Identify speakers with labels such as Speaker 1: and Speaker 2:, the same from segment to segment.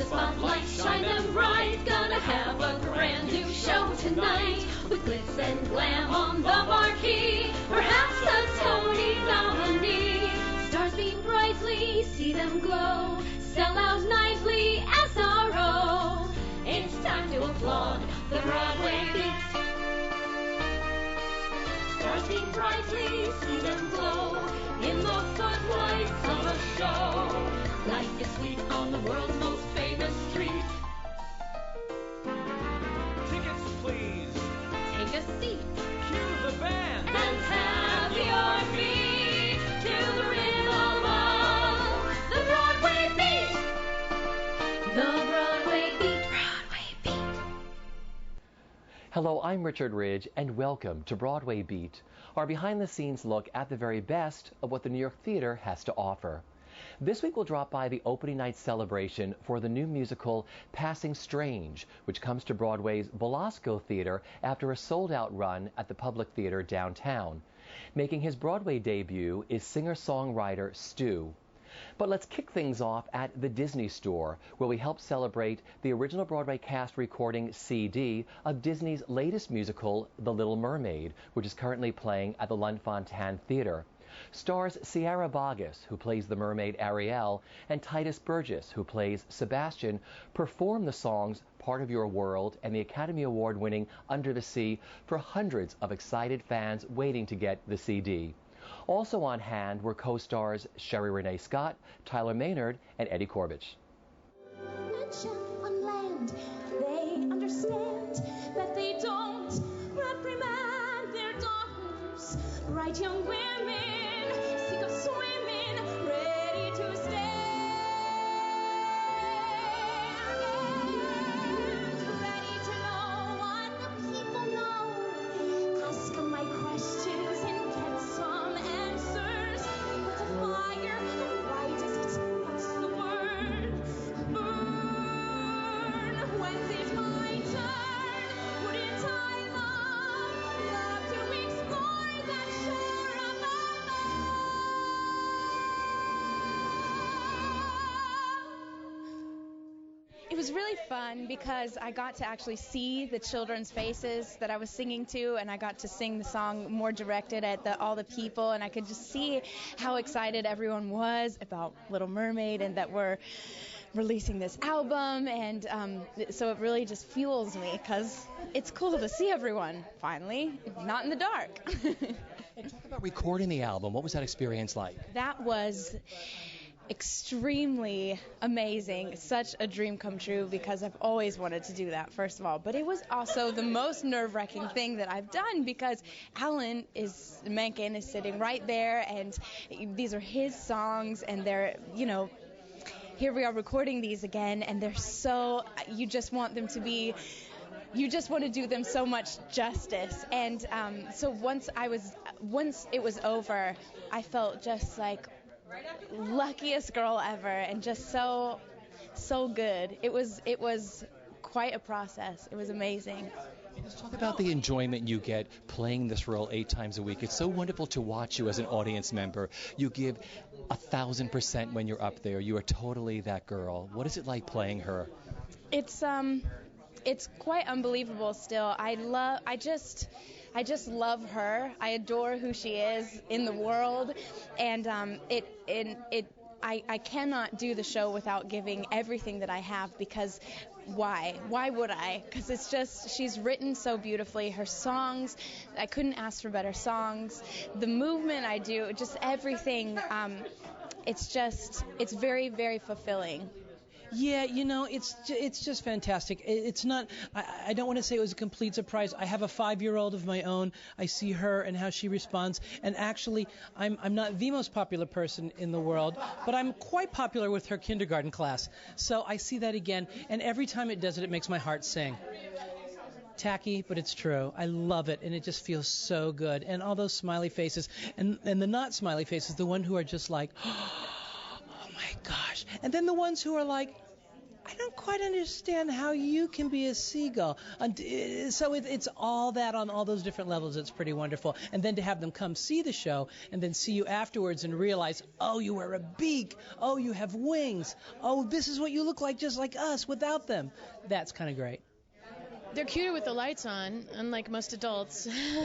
Speaker 1: the spotlight, shine them bright. Gonna have a brand new show tonight, with glitz and glam on the marquee, perhaps a Tony nominee. Stars beam brightly, see them glow, sell out nightly, SRO. It's time to applaud the Broadway Beat. Stars beam brightly, see them glow, in the footlights of a show. Life is sweet on the world's most famous street.
Speaker 2: Tickets, please.
Speaker 1: Take a seat
Speaker 2: Cue the band.
Speaker 1: and have your feet to the rhythm of the Broadway Beat. The Broadway Beat. Broadway Beat.
Speaker 3: Hello, I'm Richard Ridge, and welcome to Broadway Beat, our behind-the-scenes look at the very best of what the New York theater has to offer. This week we'll drop by the opening night celebration for the new musical Passing Strange, which comes to Broadway's Belasco Theater after a sold-out run at the Public Theater downtown. Making his Broadway debut is singer-songwriter Stu. But let's kick things off at the Disney Store, where we help celebrate the original Broadway cast recording CD of Disney's latest musical, The Little Mermaid, which is currently playing at the Lunt-Fontanne Theater. Stars Sierra Boggess, who plays the mermaid Ariel, and Titus Burgess, who plays Sebastian, perform the songs Part of Your World and the Academy Award-winning Under the Sea for hundreds of excited fans waiting to get the CD. Also on hand were co-stars Sherry Renee Scott, Tyler Maynard, and Eddie Corbett.
Speaker 4: On land, they understand that they don't reprimand their daughters. Bright young women, sick of swimming, ready to stand, ready to know what the people know. Ask them my questions and get some answers. What's a fire and why does it? What's the word? Burn. When's it my turn? Wouldn't I love to explore that shore above?
Speaker 5: It was really fun because I got to actually see the children's faces that I was singing to, and I got to sing the song more directed at all the people, and I could just see how excited everyone was about Little Mermaid and that we're releasing this album, and so it really just fuels me because it's cool to see everyone finally, not in the dark.
Speaker 3: And talk about recording the album. What was that experience like?
Speaker 5: That was extremely amazing. Such a dream come true because I've always wanted to do that, first of all. But it was also the most nerve-wracking thing that I've done because Alan Menken is sitting right there, and these are his songs, and they're, here we are recording these again, and they're so, you just want them to be, you just want to do them so much justice. And so once it was over, I felt just like luckiest girl ever, and just so good. It was quite a process. It was amazing.
Speaker 3: Let's talk about the enjoyment you get playing this role 8 times a week. It's so wonderful to watch you as an audience member. You give 1,000% when you're up there. You are totally that girl. What is it like playing her?
Speaker 5: It's quite unbelievable still. I just love her. I adore who she is in the world, and I cannot do the show without giving everything that I have, because why? Why would I? Because it's just, she's written so beautifully. Her songs, I couldn't ask for better songs. The movement I do, just everything, it's very, very fulfilling.
Speaker 6: Yeah, it's just fantastic. It's not, I don't want to say it was a complete surprise. I have a 5-year-old of my own. I see her and how she responds. And actually, I'm not the most popular person in the world, but I'm quite popular with her kindergarten class. So I see that again. And every time it does it, it makes my heart sing. Tacky, but it's true. I love it, and it just feels so good. And all those smiley faces, and the not smiley faces, the one who are just like, oh my gosh. And then the ones who are like, I don't quite understand how you can be a seagull. And so it's all that on all those different levels. It's pretty wonderful. And then to have them come see the show and then see you afterwards and realize, oh, you wear a beak. Oh, you have wings. Oh, this is what you look like just like us without them. That's kind of great.
Speaker 7: They're cuter with the lights on, unlike most adults. It's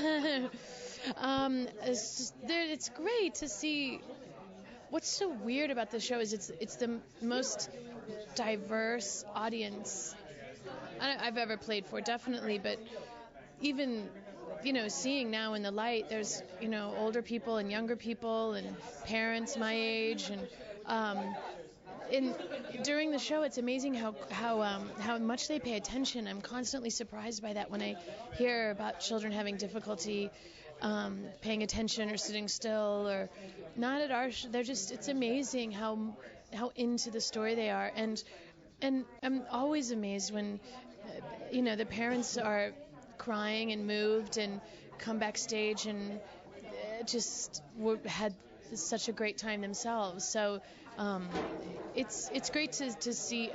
Speaker 7: great to see. What's so weird about the show is it's the most diverse audience I've ever played for, definitely, but even, seeing now in the light, there's, older people and younger people and parents my age, and during the show, it's amazing how much they pay attention. I'm constantly surprised by that when I hear about children having difficulty paying attention or sitting still or not at our they're just, it's amazing how into the story they are, and I'm always amazed when the parents are crying and moved and come backstage and just had such a great time themselves. So it's great to see.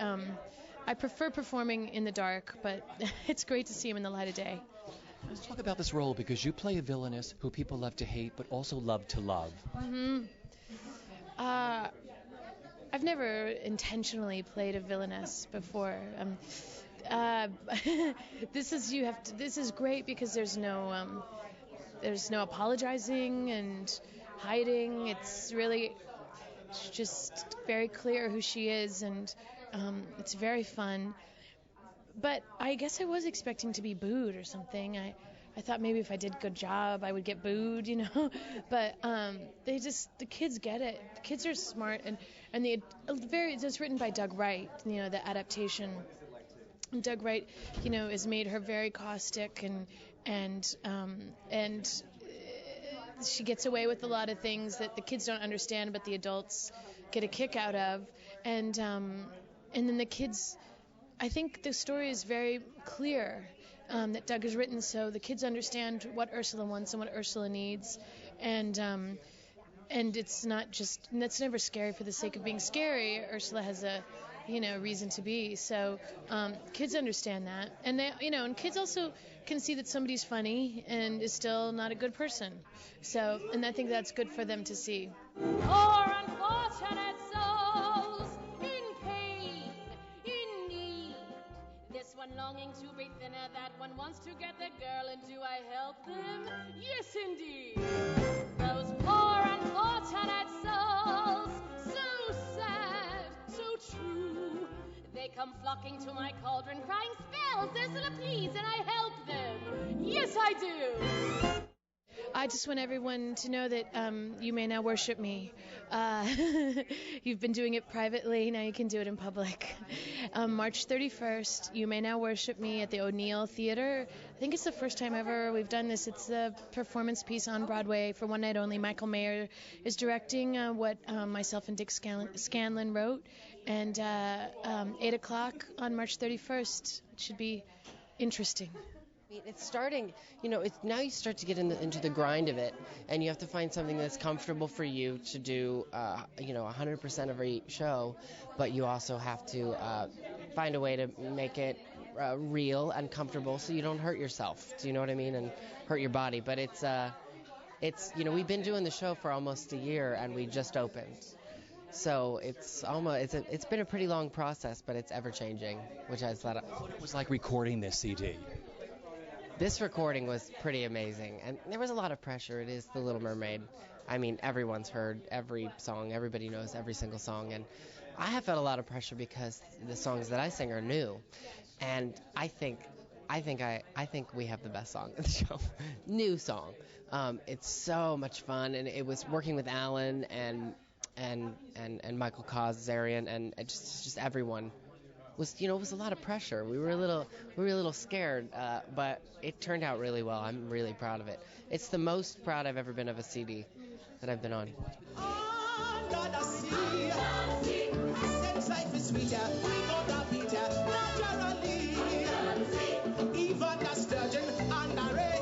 Speaker 7: I prefer performing in the dark, but it's great to see them in the light of day.
Speaker 3: Let's talk about this role, because you play a villainess who people love to hate but also love to love. Mm-hmm.
Speaker 7: I've never intentionally played a villainess before. This is great because there's no apologizing and hiding. It's just very clear who she is, and it's very fun. But I guess I was expecting to be booed or something. I thought maybe if I did a good job, I would get booed, But the kids get it. The kids are smart, and it's written by Doug Wright, the adaptation. And Doug Wright, has made her very caustic, and she gets away with a lot of things that the kids don't understand, but the adults get a kick out of, and then the kids. I think the story is very clear that Doug has written, so the kids understand what Ursula wants and what Ursula needs, and it's not just, and that's never scary for the sake of being scary. Ursula has a reason to be, so kids understand that, and they and kids also can see that somebody's funny and is still not a good person, so, and I think that's good for them to see.
Speaker 1: Poor unfortunate souls in pain, in need. This one longing to breathe thinner, that one wants to get the girl, and do I help them? Yes, indeed. Those poor unfortunate souls, so sad, so true. They come flocking to my cauldron, crying, spells, Ursula, please, and I help them. Yes, I do.
Speaker 7: I just want everyone to know that you may now worship me. You've been doing it privately, now you can do it in public. March 31st, you may now worship me at the O'Neill Theater. I think it's the first time ever we've done this. It's a performance piece on Broadway for one night only. Michael Mayer is directing what myself and Dick Scanlon wrote. And 8 o'clock on March 31st. It should be interesting.
Speaker 8: It's starting, it's now you start to get into the grind of it, and you have to find something that's comfortable for you to do, 100% every show, but you also have to find a way to make it real and comfortable so you don't hurt yourself, do you know what I mean, and hurt your body. But it's we've been doing the show for almost a year, and we just opened. So it's been a pretty long process, but it's ever changing, which I just let up.
Speaker 3: What it was like recording this CD?
Speaker 8: This recording was pretty amazing, and there was a lot of pressure. It is The Little Mermaid. I mean, everyone's heard every song. Everybody knows every single song, and I have felt a lot of pressure because the songs that I sing are new, and I think we have the best song in the show. New song. It's so much fun, and it was working with Alan and Michael Kazarian and just everyone. It was a lot of pressure. We were a little scared, but it turned out really well. I'm really proud of it. It's the most proud I've ever been of a CD that I've been on.
Speaker 9: Under the sea, since life is sweeter, we gonna beat ya naturally. Even the sturgeon and the ray,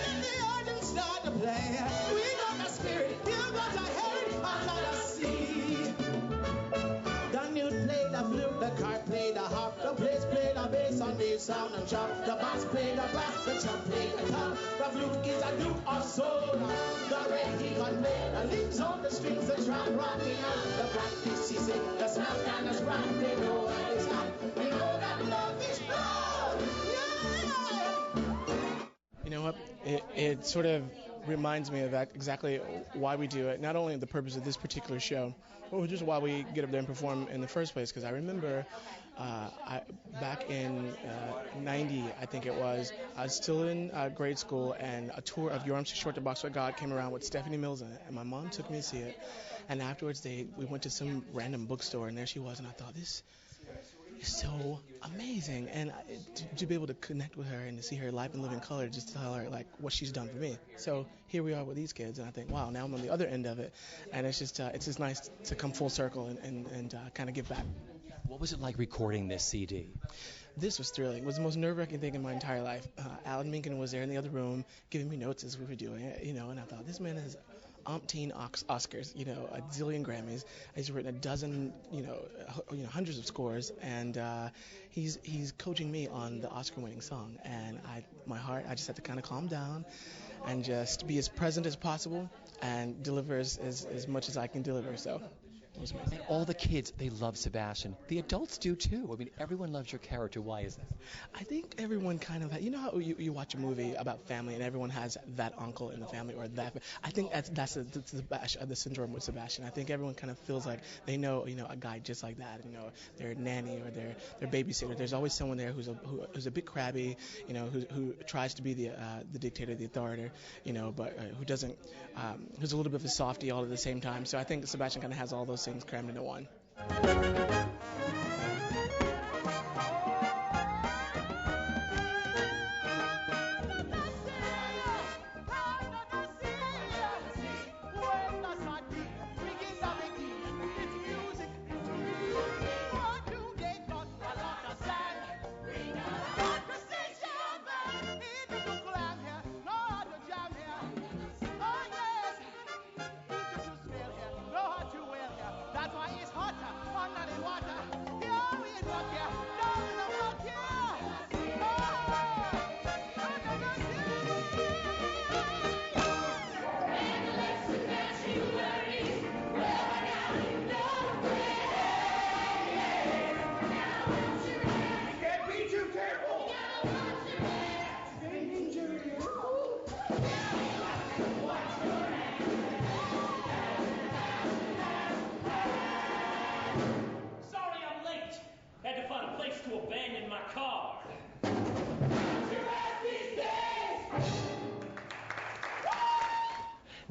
Speaker 9: and the organ start to play. We got the spirit, you got the head under the sea. The newt play the flute, the carp play chop. The bass play the brass, the chop play the top. The flute is a lute of soul. The red he convey the limbs on the strings, the drum rocking out. The practice she say, the smell and the scratch, they know what is hot. You know that love is blood. Yeah.
Speaker 10: You know what? It sort of reminds me of exactly why we do it. Not only the purpose of this particular show, but just why we get up there and perform in the first place. Because I remember back in 90, I think it was, I was still in grade school, and a tour of Your Arms Too Short to Box with God came around with Stephanie Mills in it, and my mom took me to see it. And afterwards, we went to some random bookstore, and there she was, and I thought, this is so amazing. And to be able to connect with her and to see her live and live in color, just to tell her like what she's done for me. So here we are with these kids, and I think, wow, now I'm on the other end of it, and it's just nice to come full circle and kind of give back.
Speaker 3: What was it like recording this CD?
Speaker 10: This was thrilling. It was the most nerve-wracking thing in my entire life. Alan Menken was there in the other room giving me notes as we were doing it, and I thought, this man has umpteen Oscars, a zillion Grammys. He's written a dozen, hundreds of scores, and he's coaching me on the Oscar-winning song. And I just had to kind of calm down and just be as present as possible and deliver as much as I can deliver. So.
Speaker 3: And all the kids, they love Sebastian. The adults do too. I mean, everyone loves your character. Why is that?
Speaker 10: I think everyone kind of, how you watch a movie about family and everyone has that uncle in the family or that. I think that's the syndrome with Sebastian. I think everyone kind of feels like they know, a guy just like that. Their nanny or their babysitter. There's always someone there who's a bit crabby, who tries to be the dictator, the authority, but who doesn't, who's a little bit of a softie all at the same time. So I think Sebastian kind of has all those things crammed into one.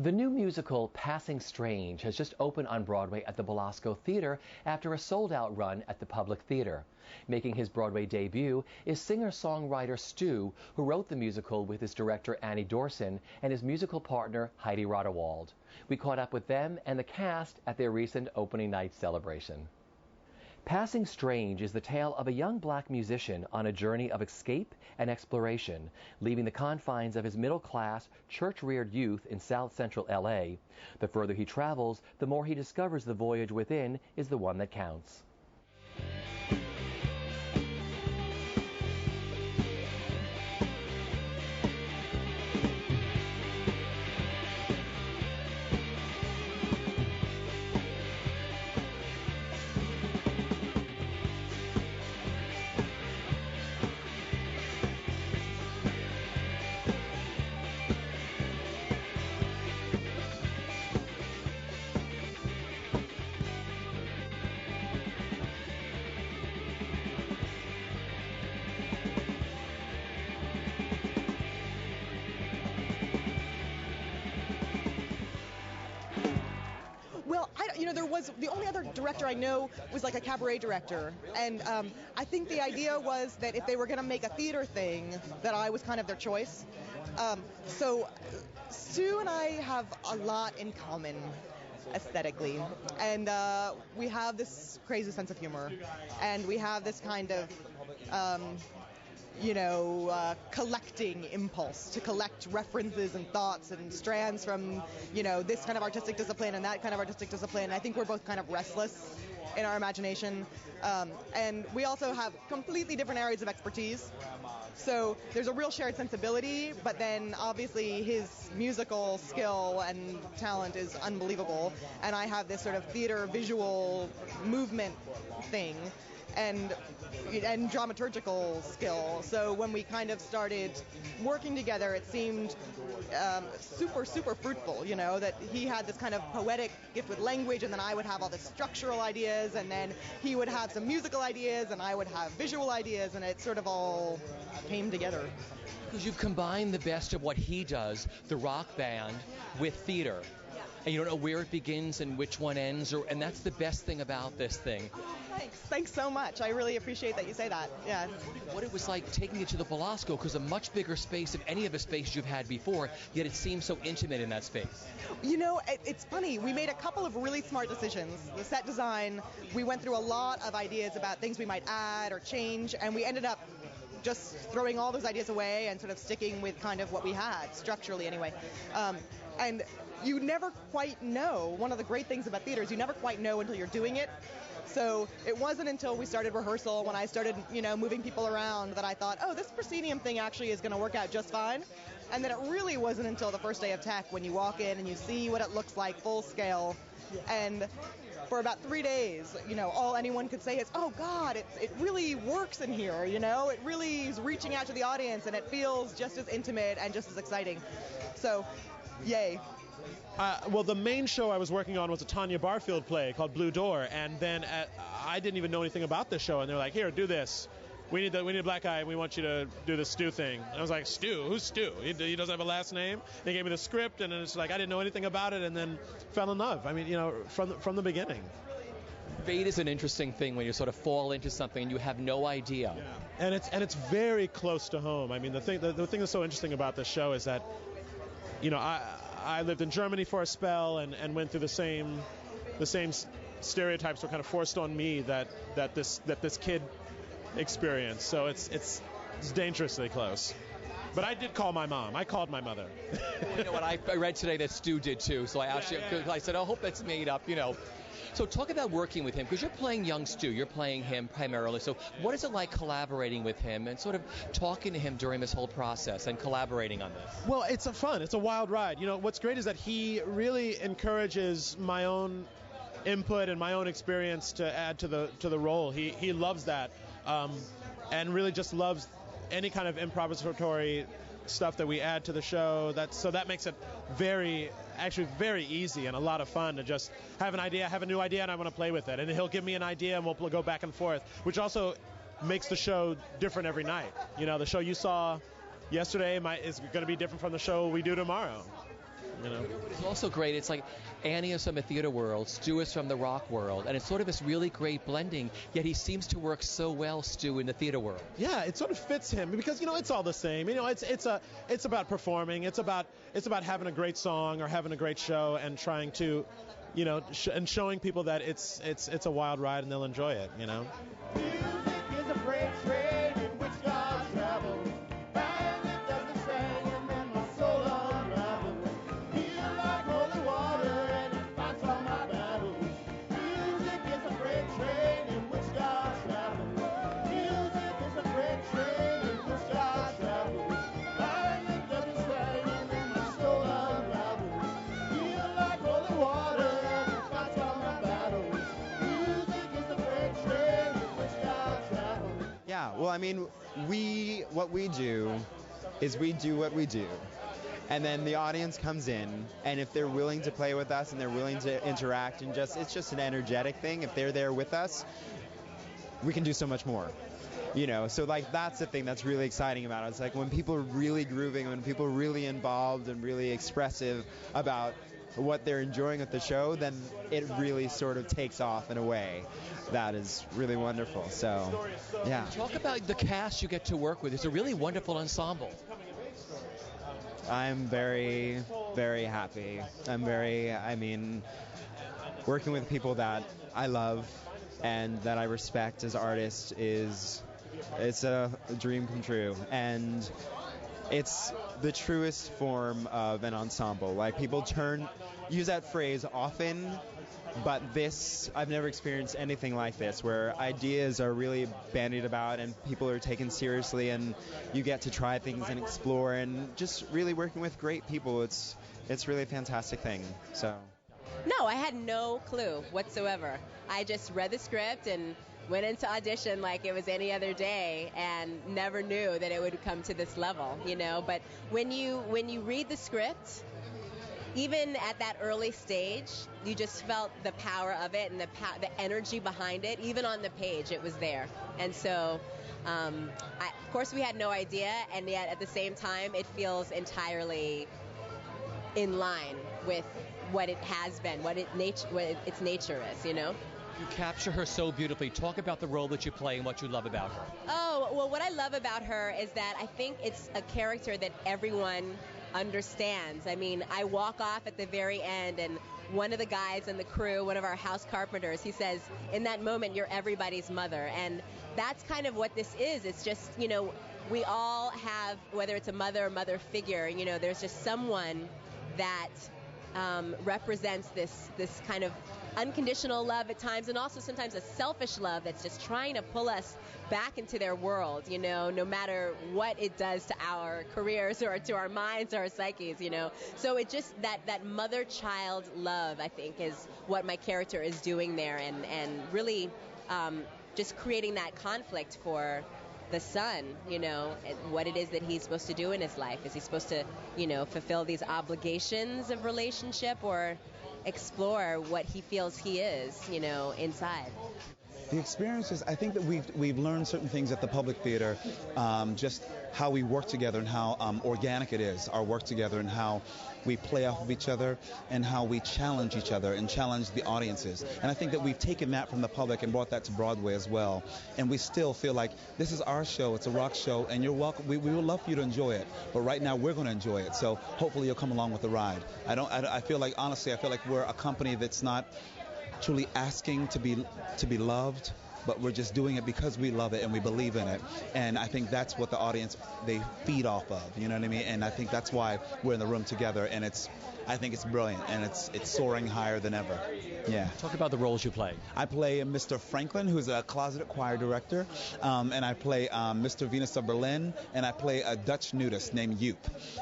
Speaker 3: The new musical Passing Strange has just opened on Broadway at the Belasco Theater after a sold-out run at the Public Theater. Making his Broadway debut is singer-songwriter Stu, who wrote the musical with his director Annie Dorson and his musical partner Heidi Rodewald. We caught up with them and the cast at their recent opening night celebration. Passing Strange is the tale of a young black musician on a journey of escape and exploration, leaving the confines of his middle-class, church-reared youth in South Central L.A. The further he travels, the more he discovers the voyage within is the one that counts.
Speaker 11: The only other director I know was like a cabaret director, and I think the idea was that if they were going to make a theater thing, that I was kind of their choice. So Stu and I have a lot in common aesthetically, and we have this crazy sense of humor, and we have this kind of collecting impulse, to collect references and thoughts and strands from, this kind of artistic discipline and that kind of artistic discipline. I think we're both kind of restless in our imagination. And we also have completely different areas of expertise. So there's a real shared sensibility, but then obviously his musical skill and talent is unbelievable. And I have this sort of theater visual movement thing and dramaturgical skill. So when we kind of started working together, it seemed super, super fruitful, that he had this kind of poetic gift with language, and then I would have all the structural ideas, and then he would have some musical ideas, and I would have visual ideas, and it sort of all came together.
Speaker 3: Because you've combined the best of what he does, the rock band, with theater. And you don't know where it begins and which one ends, and that's the best thing about this thing.
Speaker 11: Thanks so much. I really appreciate that you say that. Yeah.
Speaker 3: What it was like taking it to the Belasco, because a much bigger space than any of the spaces you've had before, yet it seems so intimate in that space.
Speaker 11: It's funny. We made a couple of really smart decisions. The set design, we went through a lot of ideas about things we might add or change, and we ended up just throwing all those ideas away and sort of sticking with kind of what we had, structurally anyway. And you never quite know. One of the great things about theater is you never quite know until you're doing it. So it wasn't until we started rehearsal, when I started, moving people around, that I thought, oh, this proscenium thing actually is going to work out just fine. And then it really wasn't until the first day of tech when you walk in and you see what it looks like full scale. And for about 3 days, all anyone could say is, oh, God, it really works in here, It really is reaching out to the audience, and it feels just as intimate and just as exciting. So, yay.
Speaker 12: Well, the main show I was working on was a Tanya Barfield play called Blue Door, and then I didn't even know anything about this show, and they're like, here, do this. We need a black guy, and we want you to do the Stu thing. And I was like, Stu? Who's Stu? He doesn't have a last name? They gave me the script, and it's like I didn't know anything about it, and then fell in love. I mean, from the beginning.
Speaker 3: Fate is an interesting thing when you sort of fall into something and you have no idea.
Speaker 12: Yeah. And it's very close to home. I mean, the thing that's so interesting about this show is that, I lived in Germany for a spell and went through the same stereotypes were kind of forced on me that this kid experienced. So it's dangerously close. But I did call my mom. I called my mother.
Speaker 3: You know what? I read today that Stu did too. So I asked you. I said, I hope that's made up. So talk about working with him, because you're playing young Stu. You're playing him primarily. So what is it like collaborating with him and sort of talking to him during this whole process and collaborating on this?
Speaker 12: Well, it's fun. It's a wild ride. What's great is that he really encourages my own input and my own experience to add to the role. He loves that, and really just loves any kind of improvisatory stuff that we add to the show. That makes it very easy and a lot of fun to just have a new idea, and I want to play with it. And he'll give me an idea, and we'll go back and forth, which also makes the show different every night. The show you saw yesterday is going to be different from the show we do tomorrow.
Speaker 3: It's also great. It's like Annie is from the theater world, Stu is from the rock world, and it's sort of this really great blending, yet he seems to work so well, Stu, in the theater world.
Speaker 12: Yeah, it sort of fits him because, it's all the same. It's about performing. It's about having a great song or having a great show and trying to, and showing people that it's a wild ride and they'll enjoy it, Music is a freight train in which God travels.
Speaker 13: Well, I mean, what we do is we do what we do. And then the audience comes in, and if they're willing to play with us and they're willing to interact and it's just an energetic thing, if they're there with us, we can do so much more. So that's the thing that's really exciting about it. It's like when people are really grooving, when people are really involved and really expressive about what they're enjoying with the show, then it really sort of takes off in a way that is really wonderful. So, yeah.
Speaker 3: Talk about the cast you get to work with. It's a really wonderful ensemble.
Speaker 13: I'm very, very happy. Working with people that I love and that I respect as artists is It's a dream come true, and it's the truest form of an ensemble. Like, people use that phrase often, but I've never experienced anything like this, where ideas are really bandied about and people are taken seriously, and you get to try things and explore, and just really working with great people. It's really a fantastic thing. So.
Speaker 14: No, I had no clue whatsoever. I just read the script and went into audition like it was any other day, and never knew that it would come to this level, you know. But when you read the script, even at that early stage, you just felt the power of it and the energy behind it. Even on the page, it was there. And so, of course, we had no idea, and yet at the same time, it feels entirely in line with what it has been, what its nature is, you know?
Speaker 3: You capture her so beautifully. Talk about the role that you play and what you love about her.
Speaker 14: Oh, well, what I love about her is that I think it's a character that everyone understands. I mean, I walk off at the very end, and one of the guys in the crew, one of our house carpenters, he says, in that moment, you're everybody's mother. And that's kind of what this is. It's just, you know, we all have, whether it's a mother or mother figure, you know, there's just someone that represents this kind of unconditional love at times, and also sometimes a selfish love that's just trying to pull us back into their world, you know, no matter what it does to our careers or to our minds or our psyches, you know. So it just, that mother-child love, I think, is what my character is doing there, and really just creating that conflict for the son, you know, what it is that he's supposed to do in his life. Is he supposed to, you know, fulfill these obligations of relationship, or explore what he feels he is, you know, inside?
Speaker 15: The experiences, I think that we've learned certain things at the Public Theater, just how we work together and how organic it is, our work together, and how we play off of each other, and how we challenge each other and challenge the audiences. And I think that we've taken that from the public and brought that to Broadway as well. And we still feel like this is our show, it's a rock show, and you're welcome. We would love for you to enjoy it, but right now we're going to enjoy it. So hopefully you'll come along with the ride. I feel like, honestly, I feel like we're a company that's not truly asking to be loved, but we're just doing it because we love it and we believe in it. And I think that's what the audience, they feed off of, you know what I mean? And I think that's why we're in the room together, and I think it's brilliant, and it's soaring higher than ever. Yeah.
Speaker 3: Talk about the roles you play.
Speaker 15: I play Mr. Franklin, who's a closeted choir director, and I play Mr. Venus of Berlin, and I play a Dutch nudist named Joop.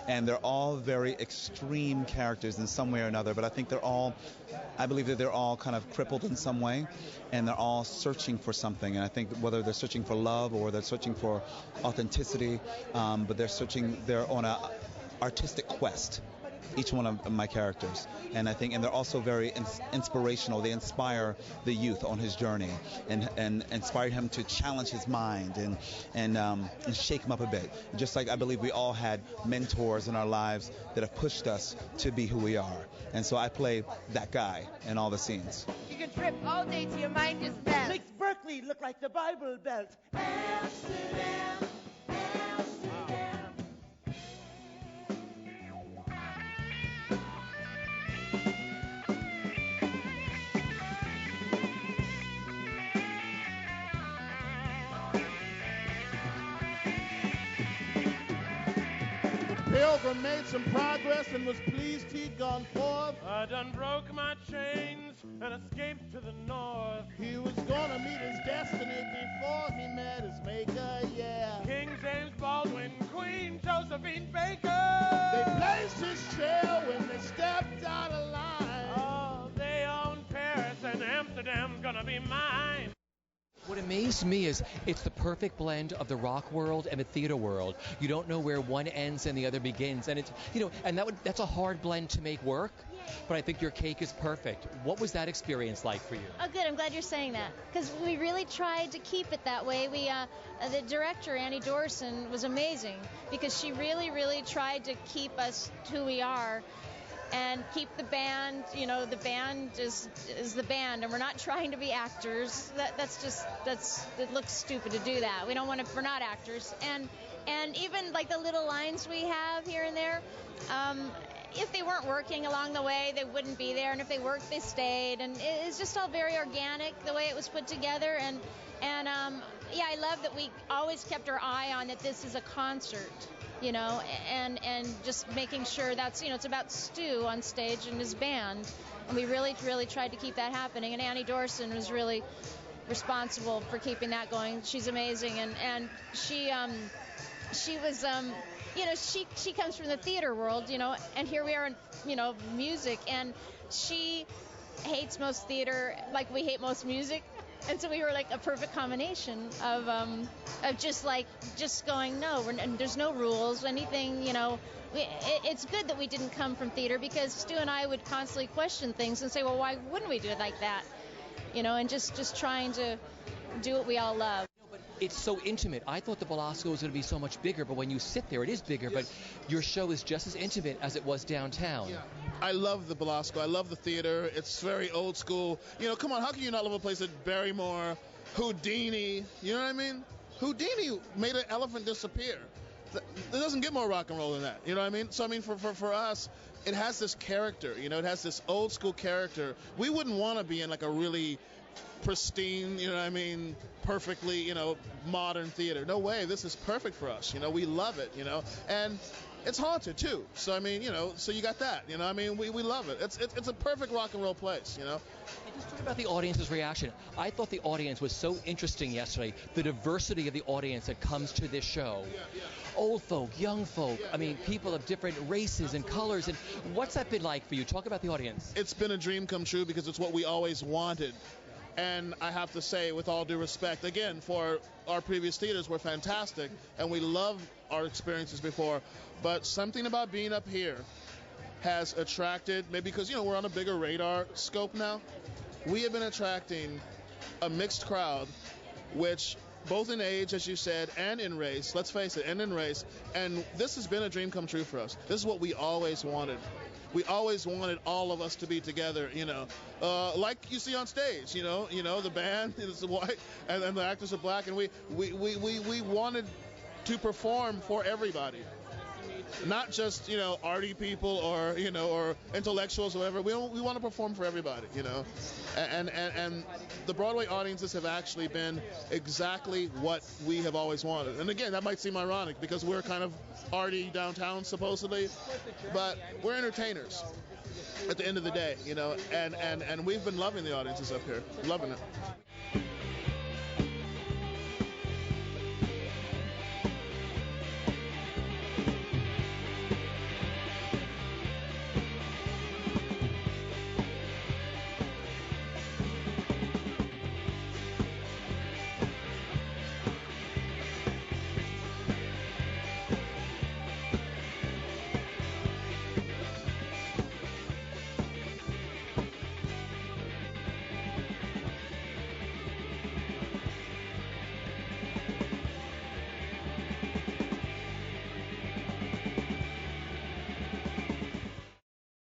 Speaker 15: And they're all very extreme characters in some way or another, but I believe that they're all kind of crippled in some way, and they're all searching for something. And I think that whether they're searching for love or they're searching for authenticity, but they're on a artistic quest, each one of my characters. And they're also very inspirational. They inspire the youth on his journey, and inspire him to challenge his mind and shake him up a bit. Just like I believe we all had mentors in our lives that have pushed us to be who we are. And so I play that guy in all the scenes.
Speaker 16: You can trip all day till your mind is bent.
Speaker 9: Makes Berkeley look like the Bible Belt. Amsterdam, Amsterdam.
Speaker 17: Pilgrim made some progress and was pleased he'd gone forth.
Speaker 2: I done broke my chains and escaped to the north.
Speaker 17: He was gonna meet his destiny before he met his maker, yeah.
Speaker 2: King James Baldwin, Queen Josephine Baker.
Speaker 17: They blazed his trail when they stepped out of line.
Speaker 2: Oh, they own Paris and Amsterdam's gonna be mine.
Speaker 3: What amazed me is it's the perfect blend of the rock world and the theater world. You don't know where one ends and the other begins, and it's, you know, and that's a hard blend to make work. But I think your cake is perfect. What was that experience like for you?
Speaker 18: Oh, good. I'm glad you're saying that, because we really tried to keep it that way. The director, Annie Dorson, was amazing, because she really, really tried to keep us who we are. And keep the band, you know, the band is the band, and we're not trying to be actors. It looks stupid to do that. We're not actors. And even like the little lines we have here and there, if they weren't working along the way, they wouldn't be there. And if they worked, they stayed. And it's just all very organic, the way it was put together. And yeah, I love that we always kept our eye on that this is a concert, you know, and just making sure that's, you know, it's about Stu on stage and his band. And we really tried to keep that happening. And Annie Dorson was really responsible for keeping that going. She's amazing. And she was, you know, she comes from the theater world, you know, and here we are in, you know, music. And she hates most theater like we hate most music. And so we were like a perfect combination of just going, no, there's no rules, anything, you know. It's good that we didn't come from theater, because Stu and I would constantly question things and say, well, why wouldn't we do it like that? You know, and just trying to do what we all love.
Speaker 3: It's so intimate. I thought the Belasco was going to be so much bigger, but when you sit there, it is bigger. But your show is just as intimate as it was downtown.
Speaker 19: Yeah. I love the Belasco. I love the theater. It's very old school. You know, come on, how can you not love a place at Barrymore, Houdini? You know what I mean? Houdini made an elephant disappear. It doesn't get more rock and roll than that. You know what I mean? So, I mean, for us, it has this character. You know, it has this old school character. We wouldn't want to be in like a really pristine, you know what I mean, perfectly, you know, modern theater. No way. This is perfect for us. You know, we love it, you know. And it's haunted, too. So, I mean, you know, so you got that. You know, I mean, we love it. It's a perfect rock and roll place, you know.
Speaker 3: Just talk about the audience's reaction. I thought the audience was so interesting yesterday, the diversity of the audience that comes to this show. Old folk, young folk, I mean, people of different races and colors. And what's that been like for you? Talk about the audience.
Speaker 19: It's been a dream come true, because it's what we always wanted. And I have to say, with all due respect, again, for our previous theaters were fantastic, and we love our experiences before, but something about being up here has attracted, maybe because, you know, we're on a bigger radar scope now, we have been attracting a mixed crowd, which both in age, as you said, and in race, let's face it, and in race, and this has been a dream come true for us. This is what we always wanted. We always wanted all of us to be together, you know, like you see on stage, you know, the band is white and the actors are black, and we wanted to perform for everybody, not just, you know, arty people or, you know, or intellectuals or whatever. We want to perform for everybody, you know, and the Broadway audiences have actually been exactly what we have always wanted. And again, that might seem ironic because we're kind of arty downtown supposedly, but we're entertainers at the end of the day, you know, and we've been loving the audiences up here, loving it.